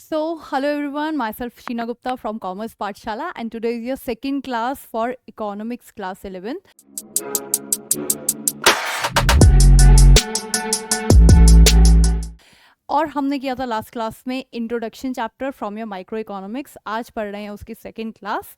Hello everyone, myself Sheena Gupta from Commerce Pathshala, and today is your second class for Economics class 11. और हमने किया था last class में introduction chapter from your micro economics. आज पढ़ रहे हैं उसकी सेकंड क्लास.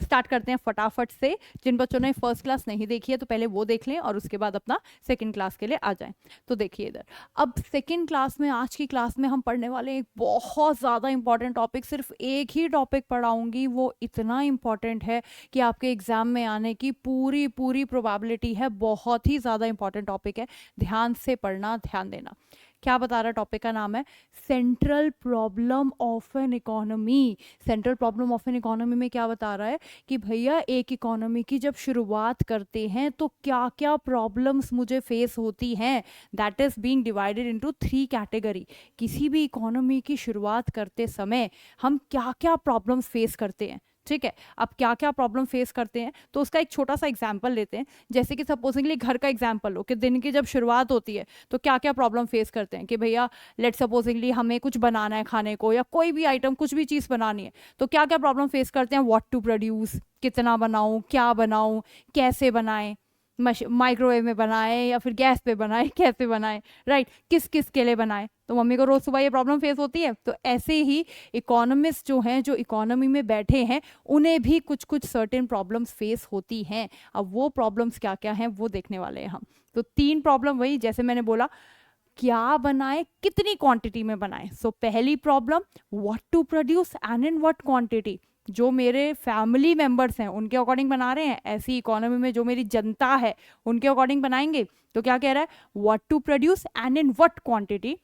स्टार्ट करते हैं फटाफट से. जिन बच्चों ने फर्स्ट क्लास नहीं देखी है तो पहले वो देख लें और उसके बाद अपना सेकंड क्लास के लिए आ जाएं. तो देखिए इधर, अब सेकंड क्लास में, आज की क्लास में हम पढ़ने वाले एक बहुत ज़्यादा इंपॉर्टेंट टॉपिक. सिर्फ एक ही टॉपिक पढ़ाऊंगी, वो इतना इंपॉर्टेंट है कि आपके एग्जाम में आने की पूरी प्रोबेबिलिटी है. बहुत ही ज़्यादा इंपॉर्टेंट टॉपिक है, ध्यान से पढ़ना, ध्यान देना. क्या बता रहा है? टॉपिक का नाम है central problem of an economy. Central problem of an economy में क्या बता रहा है कि भैया एक इकोनॉमी की जब शुरुआत करते हैं तो क्या क्या प्रॉब्लम्स मुझे फेस होती हैं. That is being divided into 3 category. किसी भी इकोनॉमी की शुरुआत करते समय हम क्या क्या प्रॉब्लम्स फेस करते हैं. ठीक है, अब क्या क्या प्रॉब्लम फेस करते हैं तो उसका एक छोटा सा एग्जाम्पल लेते हैं. जैसे कि सपोजिंगली घर का एग्जाम्पल लो कि दिन की जब शुरुआत होती है तो क्या क्या प्रॉब्लम फेस करते हैं कि भैया लेट सपोजिंगली हमें कुछ बनाना है खाने को, या कोई भी आइटम, कुछ भी चीज़ बनानी है, तो क्या क्या प्रॉब्लम फेस करते हैं. व्हाट टू प्रोड्यूस, कितना बनाऊं, क्या बनाऊं, कैसे बनाएं, माइक्रोवेव में बनाए या फिर गैस पे बनाए, कैसे बनाए, राइट, किस किस के लिए बनाए. तो मम्मी को रोज सुबह ये प्रॉब्लम फेस होती है. तो ऐसे ही इकोनॉमिस्ट जो हैं, जो इकोनॉमी में बैठे हैं, उन्हें भी कुछ कुछ सर्टेन प्रॉब्लम्स फेस होती हैं. अब वो प्रॉब्लम्स क्या क्या हैं वो देखने वाले हैं हम. तो 3 प्रॉब्लम, वही जैसे मैंने बोला, क्या बनाए, कितनी क्वांटिटी में बनाए. पहली problem, what to produce and in what quantity. जो मेरे फैमिली मेंबर्स हैं उनके अकॉर्डिंग बना रहे हैं. ऐसी इकोनॉमी में जो मेरी जनता है उनके अकॉर्डिंग बनाएंगे. तो क्या कह रहा है? What to produce and in what quantity.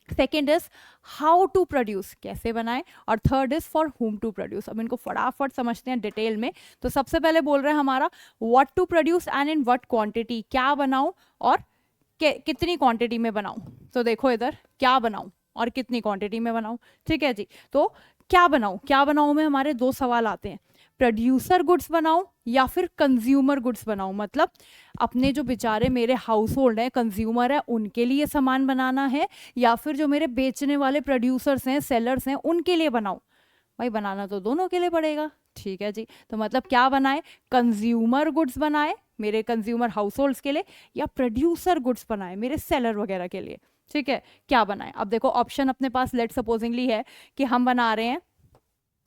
Second is how to produce, कैसे बनाए. और third is for whom to produce. अब इनको फटाफट समझते हैं डिटेल में. तो सबसे पहले बोल रहे हैं हमारा what to produce and in what quantity. क्या बनाऊं और कितनी क्वांटिटी में बनाऊं. तो देखो इधर, क्या बनाऊं और कितनी क्वांटिटी में बनाऊं. ठीक है जी. तो क्या बनाऊं में हमारे 2 सवाल आते हैं. प्रोड्यूसर गुड्स बनाऊं या फिर कंज्यूमर गुड्स बनाऊं. मतलब अपने जो बेचारे मेरे हाउस होल्ड है, कंज्यूमर है, उनके लिए सामान बनाना है, या फिर जो मेरे बेचने वाले प्रोड्यूसर्स हैं, सेलर्स हैं, उनके लिए बनाऊं. भाई बनाना तो दोनों के लिए पड़ेगा. ठीक है जी. तो मतलब क्या बनाए, कंज्यूमर गुड्स बनाए मेरे कंज्यूमर हाउस होल्ड्स के लिए, या प्रोड्यूसर गुड्स बनाए मेरे सेलर वगैरह के लिए. ठीक है, क्या बनाए. अब देखो ऑप्शन अपने पास लेट सपोजिंगली है कि हम बना रहे हैं,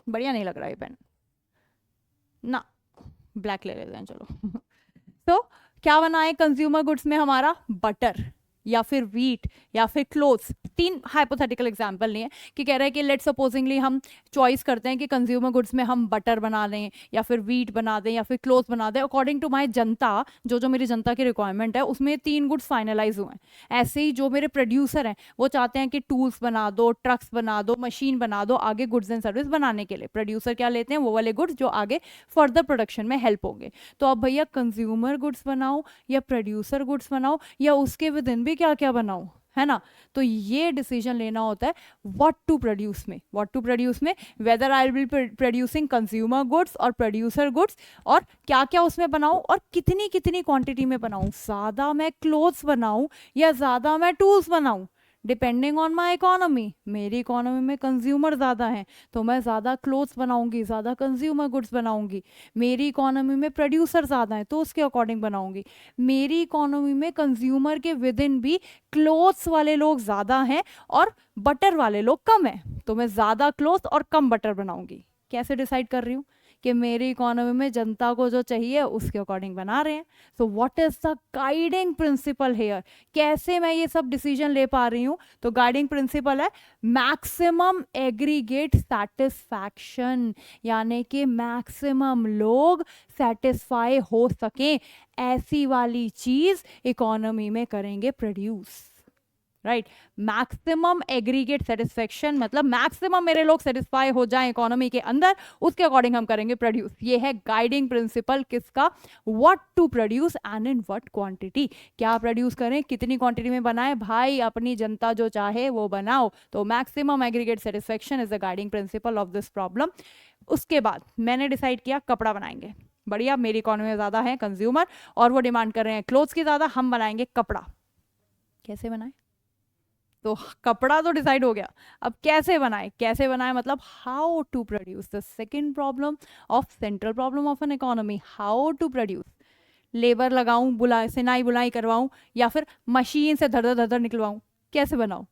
बढ़िया नहीं लग रहा है पेन ना, ब्लैक ले लेते हैं चलो. तो क्या बनाए कंज्यूमर गुड्स में हमारा, बटर या फिर वीट या फिर क्लोथ्स. 3 हाइपोथेटिकल एग्जांपल लिए कि कह रहे हैं कि लेट सपोजिंगली हम चॉइस करते हैं कि कंज्यूमर गुड्स में हम बटर बना दें या फिर वीट बना दें या फिर क्लोथ्स बना दें. अकॉर्डिंग टू माय जनता, जो मेरी जनता की रिक्वायरमेंट है, उसमें 3 गुड्स फाइनलाइज हुए हैं. ऐसे ही जो मेरे प्रोड्यूसर हैं वो चाहते हैं कि टूल्स बना दो, ट्रक्स बना दो, मशीन बना दो आगे गुड्स एंड सर्विस बनाने के लिए. प्रोड्यूसर क्या लेते हैं, वो वाले गुड्स जो आगे फर्दर प्रोडक्शन में हेल्प होंगे. तो अब भैया कंज्यूमर गुड्स बनाओ या प्रोड्यूसर गुड्स बनाओ, या उसके विद इन भी क्या क्या बनाओ, है ना. तो ये डिसीजन लेना होता है व्हाट टू प्रोड्यूस में. व्हाट टू प्रोड्यूस में whether I will be producing consumer goods और प्रोड्यूसर गुड्स, और क्या क्या उसमें बनाऊं और कितनी कितनी क्वांटिटी में बनाऊं. ज़्यादा मैं क्लोथ्स बनाऊं या ज़्यादा मैं टूल्स बनाऊं, डिपेंडिंग ऑन माई इकोनॉमी. मेरी इकोनॉमी में कंज्यूमर ज़्यादा हैं तो मैं ज़्यादा क्लोथ्स बनाऊंगी, ज़्यादा कंज्यूमर गुड्स बनाऊंगी. मेरी इकोनॉमी में प्रोड्यूसर ज़्यादा हैं तो उसके अकॉर्डिंग बनाऊंगी. मेरी इकोनॉमी में कंज्यूमर के विद इन भी क्लोथ्स वाले लोग ज़्यादा हैं और बटर वाले लोग कम हैं, तो मैं ज़्यादा क्लोथ्स और कम बटर बनाऊंगी. कैसे डिसाइड कर रही हूँ कि मेरी इकोनॉमी में जनता को जो चाहिए उसके अकॉर्डिंग बना रहे हैं. So what is the guiding principle here. कैसे मैं ये सब डिसीजन ले पा रही हूँ. तो गाइडिंग प्रिंसिपल है मैक्सिमम एग्रीगेट सेटिस्फैक्शन, यानी कि मैक्सिमम लोग सेटिस्फाई हो सकें ऐसी वाली चीज इकोनॉमी में करेंगे produce. Right, maximum aggregate satisfaction मतलब मैक्सिमम मेरे लोग सेटिस्फाई हो जाएं इकोनॉमी के अंदर, उसके अकॉर्डिंग हम करेंगे प्रोड्यूस. ये है गाइडिंग प्रिंसिपल किसका, what to produce and in what quantity. क्या प्रोड्यूस करें, कितनी क्वांटिटी में बनाए, भाई अपनी जनता जो चाहे वो बनाओ. तो maximum aggregate satisfaction is the guiding principle of this problem. उसके बाद मैंने डिसाइड किया कपड़ा बनाएंगे. बढ़िया, मेरी इकोनॉमी में ज्यादा है कंज्यूमर और वो डिमांड कर रहे हैं क्लोथ्स की ज्यादा, हम बनाएंगे कपड़ा. कैसे बनाए, तो कपड़ा तो डिसाइड हो गया, अब कैसे बनाए, कैसे बनाए मतलब how to produce, the second problem of central problem of an economy, how to produce. Labour लगाऊं, बुला सिनाई बुनाई करवाऊं, या फिर मशीन से धड़ धड़ धड़ निकलवाऊं, कैसे बनाऊं?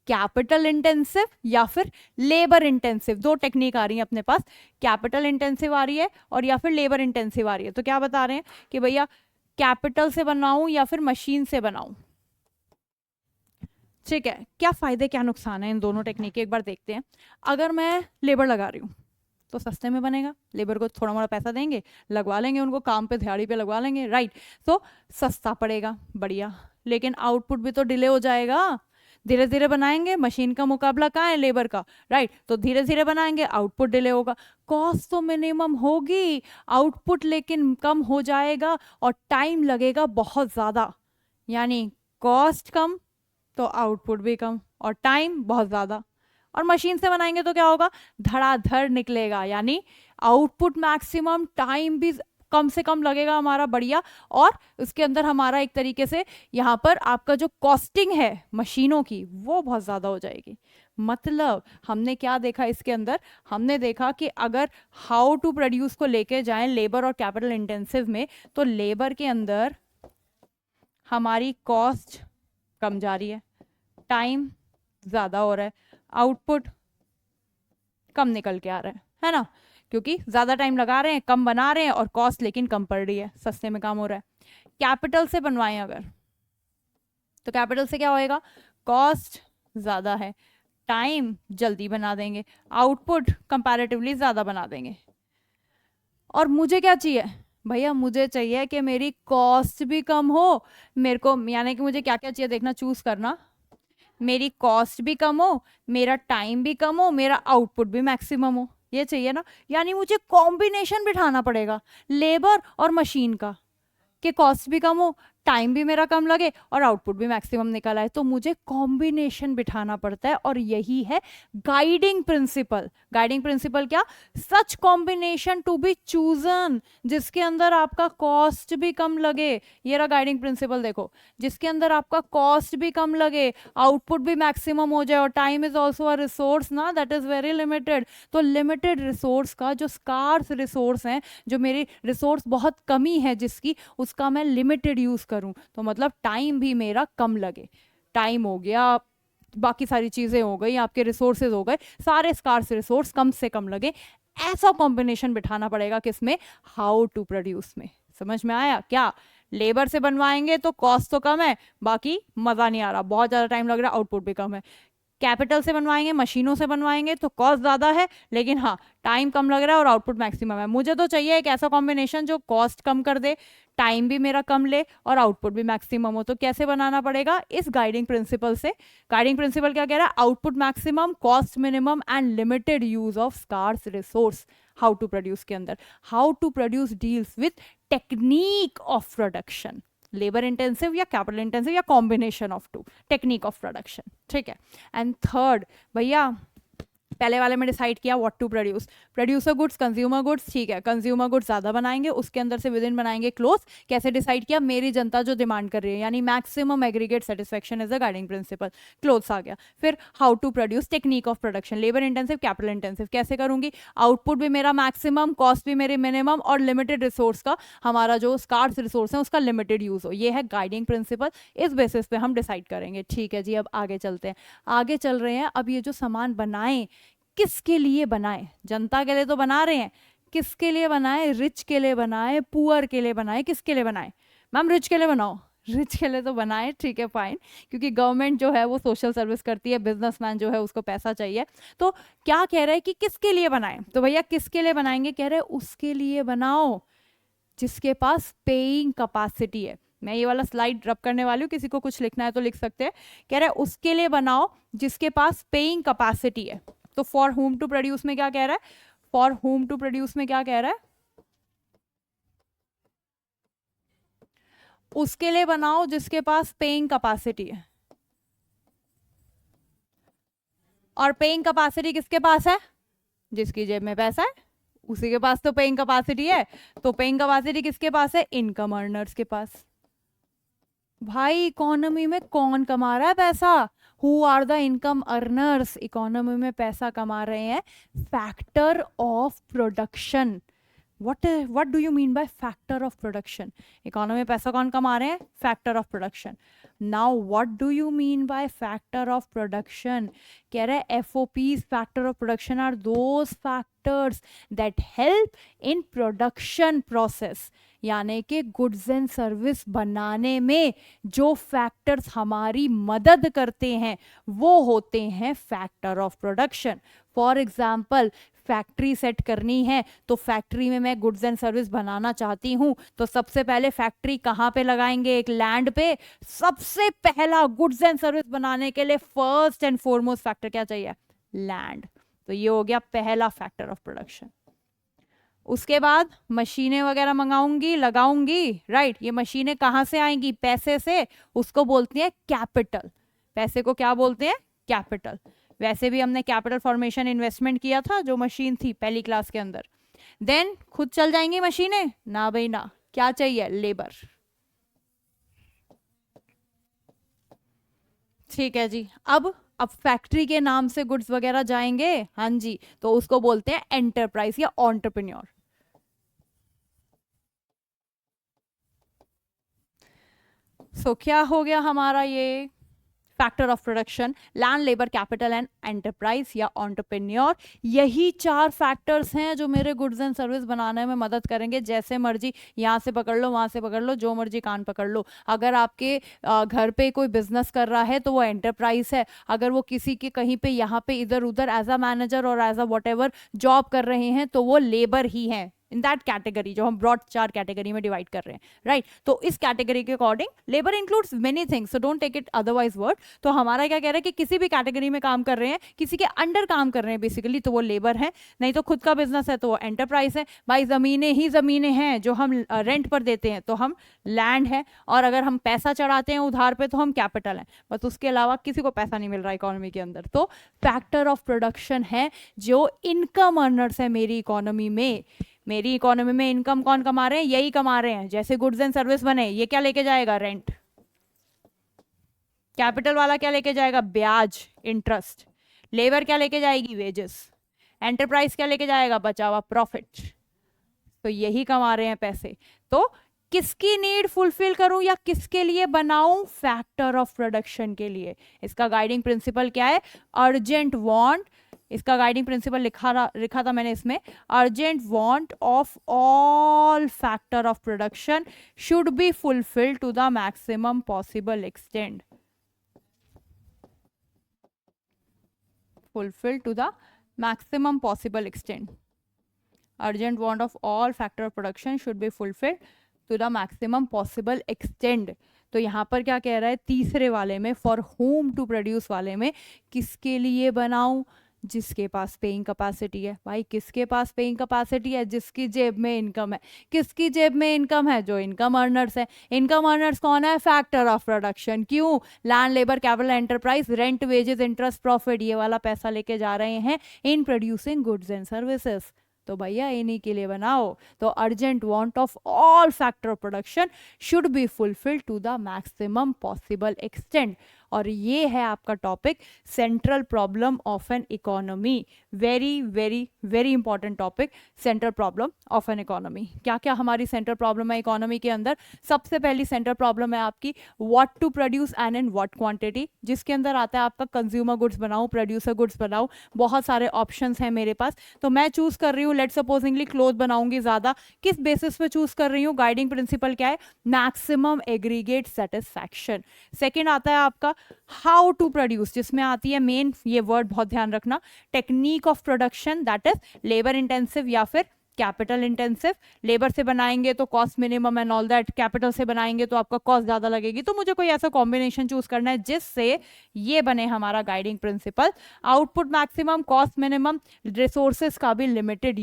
कैपिटल इंटेंसिव या फिर लेबर इंटेंसिव, दो टेक्निक आ रही है अपने पास, कैपिटल इंटेंसिव आ रही है और या फिर लेबर इंटेंसिव आ रही है। तो क्या बता रहे हैं कि भैया कैपिटल से बनाऊं या फिर मशीन से बनाऊं। ठीक है, क्या फायदे क्या नुकसान है इन दोनों टेक्निक के एक बार देखते हैं। अगर मैं लेबर लगा रही हूँ तो सस्ते में बनेगा, लेबर को थोड़ा मोड़ा पैसा देंगे, लगवा लेंगे उनको काम पे, दिहाड़ी पे लगवा लेंगे, राइट, तो सस्ता पड़ेगा, बढ़िया। लेकिन आउटपुट भी तो डिले हो जाएगा, धीरे धीरे बनाएंगे, मशीन का मुकाबला कहाँ है, लेबर का, राइट, तो धीरे धीरे बनाएंगे, आउटपुट डिले होगा। कॉस्ट तो मिनिमम होगी, आउटपुट लेकिन कम हो जाएगा और टाइम लगेगा बहुत ज़्यादा, यानी कॉस्ट कम तो आउटपुट भी कम और टाइम बहुत ज़्यादा। और मशीन से बनाएंगे तो क्या होगा, धड़ाधड़ निकलेगा, यानी आउटपुट मैक्सिमम, टाइम भी कम से कम लगेगा हमारा, बढ़िया। और उसके अंदर हमारा एक तरीके से यहाँ पर आपका जो कॉस्टिंग है मशीनों की वो बहुत ज़्यादा हो जाएगी। मतलब हमने क्या देखा इसके अंदर, हमने देखा कि अगर हाउ टू प्रोड्यूस को लेके जाएं लेबर और कैपिटल इंटेंसिव में, तो लेबर के अंदर हमारी कॉस्ट कम जा रही है, टाइम ज़्यादा हो रहा है, आउटपुट कम निकल के आ रहा है ना, क्योंकि ज़्यादा टाइम लगा रहे हैं, कम बना रहे हैं और कॉस्ट लेकिन कम पड़ रही है, सस्ते में काम हो रहा है। कैपिटल से बनवाएं अगर, तो कैपिटल से क्या होएगा, कॉस्ट ज़्यादा है, टाइम जल्दी बना देंगे, आउटपुट कंपैरेटिवली ज़्यादा बना देंगे। और मुझे क्या चाहिए भैया, मुझे चाहिए कि मेरी कॉस्ट भी कम हो, मेरे को यानी कि मुझे क्या क्या चाहिए देखना, चूज करना, मेरी कॉस्ट भी कम हो, मेरा टाइम भी कम हो, मेरा आउटपुट भी मैक्सिमम हो, ये चाहिए ना। यानी मुझे कॉम्बिनेशन बिठाना पड़ेगा लेबर और मशीन का, कि कॉस्ट भी कम हो, टाइम भी मेरा कम लगे और आउटपुट भी मैक्सिमम निकल आए। तो मुझे कॉम्बिनेशन बिठाना पड़ता है और यही है गाइडिंग प्रिंसिपल। गाइडिंग प्रिंसिपल क्या, सच कॉम्बिनेशन टू बी चूजन जिसके अंदर आपका कॉस्ट भी कम लगे, ये रहा गाइडिंग प्रिंसिपल, देखो, जिसके अंदर आपका कॉस्ट भी कम लगे, आउटपुट भी मैक्सिमम हो जाए, और time is also a resource ना, दैट इज वेरी लिमिटेड। तो लिमिटेड रिसोर्स का, जो स्कार्स रिसोर्स हैं, जो मेरी रिसोर्स बहुत कमी है जिसकी, उसका मैं लिमिटेड यूज करूं, तो मतलब टाइम भी मेरा कम लगे, टाइम हो गया, बाकी सारी चीजें हो गई, आपके रिसोर्सेज हो गए, सारे स्कार्स रिसोर्स कम से कम लगे, ऐसा कॉम्बिनेशन बिठाना पड़ेगा किसमें, हाउ टू प्रोड्यूस में। समझ में आया क्या, लेबर से बनवाएंगे तो कॉस्ट तो कम है, बाकी मजा नहीं आ रहा, बहुत ज्यादा टाइम लग रहा है, आउटपुट भी कम है। कैपिटल से बनवाएंगे, मशीनों से बनवाएंगे तो कॉस्ट ज़्यादा है, लेकिन हाँ टाइम कम लग रहा है और आउटपुट मैक्सिमम है। मुझे तो चाहिए एक ऐसा कॉम्बिनेशन जो कॉस्ट कम कर दे, टाइम भी मेरा कम ले और आउटपुट भी मैक्सिमम हो। तो कैसे बनाना पड़ेगा, इस गाइडिंग प्रिंसिपल से। गाइडिंग प्रिंसिपल क्या कह रहा है, output maximum, cost minimum and limited use of scarce resource. How to produce के अंदर, how to produce deals with technique of production, labour intensive या कैपिटल इंटेंसिव या combination of two, technique of production, ठीक है। And third भैया, पहले वाले में डिसाइड किया what to produce, producer goods, consumer goods, ठीक है, कंज्यूमर गुड्स ज़्यादा बनाएंगे, उसके अंदर से विद इन बनाएंगे क्लोथ। कैसे डिसाइड किया, मेरी जनता जो डिमांड कर रही है, यानी maximum aggregate satisfaction is the guiding principle, clothes आ गया। फिर how to produce, technique of production, labour intensive, capital intensive, कैसे करूंगी, आउटपुट भी मेरा मैक्सिमम, कॉस्ट भी मेरी मिनिमम और लिमिटेड रिसोर्स का, हमारा जो स्कार्स रिसोर्स है उसका लिमिटेड यूज हो, ये है गाइडिंग प्रिंसिपल। इस बेसिस पे हम डिसाइड करेंगे, ठीक है जी। अब आगे चलते हैं, आगे चल रहे हैं। अब ये जो सामान बनाए, किसके लिए बनाए, जनता के लिए तो बना रहे हैं, किसके लिए बनाए, रिच के लिए बनाए, पुअर के लिए बनाए, किसके लिए बनाए, मैम रिच के लिए बनाओ, रिच के लिए तो बनाए, ठीक है फाइन, क्योंकि गवर्नमेंट जो है वो सोशल सर्विस करती है, बिजनेसमैन जो है उसको पैसा चाहिए। तो क्या कह रहे हैं कि किसके लिए बनाए, तो भैया किसके लिए बनाएंगे, कह रहे हैं उसके लिए बनाओ जिसके पास पेइंग कैपेसिटी है। मैं ये वाला स्लाइड रब करने वाली हूँ, किसी को कुछ लिखना है तो लिख सकते हैं। कह रहे हैं उसके लिए बनाओ जिसके पास पेइंग कैपेसिटी है। तो फॉर होम टू प्रोड्यूस में क्या कह रहा है, फॉर होम टू प्रोड्यूस में क्या कह रहा है, उसके लिए बनाओ जिसके पास पेइंग कैपेसिटी है। और पेइंग कैपेसिटी किसके पास है, जिसकी जेब में पैसा है उसी के पास तो पेइंग कैपेसिटी है। तो पेइंग कैपेसिटी किसके पास है, इनकम अर्नर्स के पास, भाई इकोनॉमी में कौन कमा रहा है पैसा? Who are the income earners? Economy में पैसा कमा रहे हैं factor of production. what do you mean by factor of production? Economy में पैसा कौन कमा रहे हैं? Factor of production. Now what do you mean by factor of production? कह रहे हैं FOPs, factor of production, are those factors that help in production process. यानी कि गुड्स एंड सर्विस बनाने में जो फैक्टर्स हमारी मदद करते हैं वो होते हैं factor of production. For example, factory set करनी है तो फैक्ट्री में मैं गुड्स एंड सर्विस बनाना चाहती हूँ तो सबसे पहले फैक्ट्री कहाँ पे लगाएंगे? एक लैंड पे। सबसे पहला गुड्स एंड सर्विस बनाने के लिए फर्स्ट एंड फॉरमोस्ट फैक्टर क्या चाहिए? लैंड। तो ये हो गया पहला फैक्टर ऑफ प्रोडक्शन। उसके बाद मशीनें वगैरह मंगाऊंगी, लगाऊंगी, राइट। ये मशीनें कहाँ से आएंगी? पैसे से। उसको बोलते हैं कैपिटल। पैसे को क्या बोलते हैं? कैपिटल। वैसे भी हमने कैपिटल फॉर्मेशन इन्वेस्टमेंट किया था जो मशीन थी पहली क्लास के अंदर। देन खुद चल जाएंगी मशीनें? ना भाई ना। क्या चाहिए? लेबर। ठीक है जी। अब फैक्ट्री के नाम से गुड्स वगैरह जाएंगे, हाँ जी, तो उसको बोलते हैं एंटरप्राइज या एंटरप्रेन्योर। सो क्या हो गया हमारा ये factor of production? Land, labour, capital and enterprise या एंटरप्रेन्योर। यही चार फैक्टर्स हैं जो मेरे गुड्स एंड सर्विस बनाने में मदद करेंगे। जैसे मर्जी यहाँ से पकड़ लो, वहां से पकड़ लो, जो मर्जी कान पकड़ लो। अगर आपके घर पे कोई बिजनेस कर रहा है तो वो एंटरप्राइज है। अगर वो किसी के कहीं पे यहाँ पे इधर उधर एज अ मैनेजर और as a whatever job कर रहे हैं तो वो लेबर ही है। इन दैट कैटेगरी जो हम ब्रॉड चार कैटेगरी में डिवाइड कर रहे हैं, राइट। तो इस कैटेगरी के according labour includes many things, so don't take it otherwise word. तो हमारा क्या कह रहा है कि किसी भी कैटेगरी में काम कर रहे हैं, किसी के अंडर काम कर रहे हैं बेसिकली, तो वो लेबर है। नहीं तो खुद का बिजनेस है तो वो एंटरप्राइज है। भाई जमीनें ही जमीनें हैं जो हम रेंट पर देते हैं तो हम लैंड है। और अगर हम पैसा चढ़ाते हैं उधार पे तो हम कैपिटल है। बस उसके अलावा किसी को पैसा नहीं मिल रहा इकोनॉमी के अंदर। तो फैक्टर ऑफ प्रोडक्शन है जो इनकम अर्नर्स है मेरी इकोनॉमी में। मेरी इकोनॉमी में इनकम कौन कमा रहे हैं? यही कमा रहे हैं। जैसे गुड्स एंड सर्विस बने, ये क्या लेके जाएगा? रेंट। कैपिटल वाला क्या लेके जाएगा? ब्याज, इंटरेस्ट। लेबर क्या लेके जाएगी? वेजेस। एंटरप्राइज क्या लेके जाएगा? बचा हुआ प्रॉफिट। तो यही कमा रहे हैं पैसे। तो किसकी नीड फुलफिल करूं या किसके लिए बनाऊं? फैक्टर ऑफ प्रोडक्शन के लिए। इसका गाइडिंग प्रिंसिपल क्या है? Urgent want. इसका गाइडिंग प्रिंसिपल लिखा था मैंने इसमें। Urgent want of all factor of production should be fulfilled to the maximum possible extent. fulfilled to the maximum possible extent. Urgent want of all factor of production should be fulfilled to the maximum possible extent. तो यहाँ पर क्या कह रहा है? तीसरे वाले में फॉर होम टू प्रोड्यूस वाले में किसके लिए बनाऊं? जिसके पास पेइंग कैपेसिटी है। भाई किसके पास पेइंग कैपेसिटी है? जिसकी जेब में इनकम है। किसकी जेब में इनकम है? जो इनकम अर्नर्स है। इनकम अर्नर्स कौन है? Factor of production. क्यों? Land, labour, capital, enterprise, rent, wages, interest, profit, ये वाला पैसा लेके जा रहे हैं in producing goods and services. तो भैया इन्हीं के लिए बनाओ। तो urgent want of all factor of production should be fulfilled to the maximum possible extent. और ये है आपका topic central problem of an economy. Very very very important topic, central problem of an economy. क्या क्या हमारी central problem है economy के अंदर? सबसे पहली सेंट्रल प्रॉब्लम है आपकी what to produce and in what quantity, जिसके अंदर आता है आपका कंज्यूमर गुड्स बनाओ, प्रोड्यूसर गुड्स बनाओ। बहुत सारे ऑप्शंस हैं मेरे पास, तो मैं चूज कर रही हूँ लेट सपोजिंगली क्लोथ बनाऊंगी ज्यादा। किस बेसिस पे चूज कर रही हूँ? गाइडिंग प्रिंसिपल क्या है? Maximum aggregate satisfaction. सेकेंड आता है आपका हाउ टू प्रोड्यूस, जिसमें आती है मेन, ये वर्ड बहुत ध्यान रखना, technique of production, that is labour intensive या फिर कैपिटल इंटेंसिव। लेबर से बनाएंगे तो cost minimum and all that, capital से बनाएंगे तो आपका कॉस्ट ज्यादा लगेगी। तो मुझे कोई ऐसा कॉम्बिनेशन चूज करना है जिससे ये बने हमारा guiding principle. Output maximum, cost minimum, resources का भी limited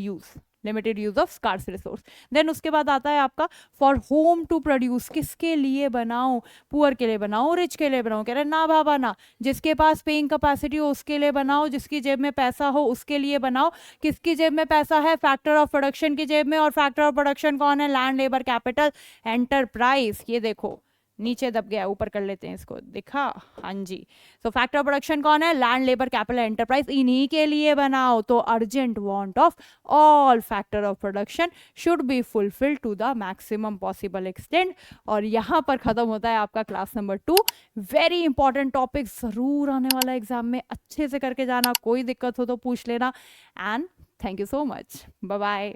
use of scarce resource. Then उसके बाद आता है आपका फॉर होम टू प्रोड्यूस, किसके लिए बनाओ? पुअर के लिए बनाओ, रिच के लिए बनाओ? कह रहे ना बाबा ना, जिसके पास पेइंग कैपेसिटी हो उसके लिए बनाओ, जिसकी जेब में पैसा हो उसके लिए बनाओ। किसकी जेब में पैसा है? फैक्टर ऑफ प्रोडक्शन की जेब में। और फैक्टर ऑफ प्रोडक्शन कौन है? Land, labour, capital, enterprise. ये देखो नीचे दब गया, ऊपर कर लेते हैं इसको, दिखा, हाँ जी। सो फैक्टर प्रोडक्शन कौन है? लैंड, लेबर, कैपिटल, एंटरप्राइज, इन्हीं के लिए बनाओ। तो urgent want of all factor of production should be fulfil to the maximum possible extent. और यहाँ पर खत्म होता है आपका class number 2। Very important topic, जरूर आने वाला एग्जाम में, अच्छे से करके जाना, कोई दिक्कत हो तो पूछ लेना। And thank you so much, bye bye.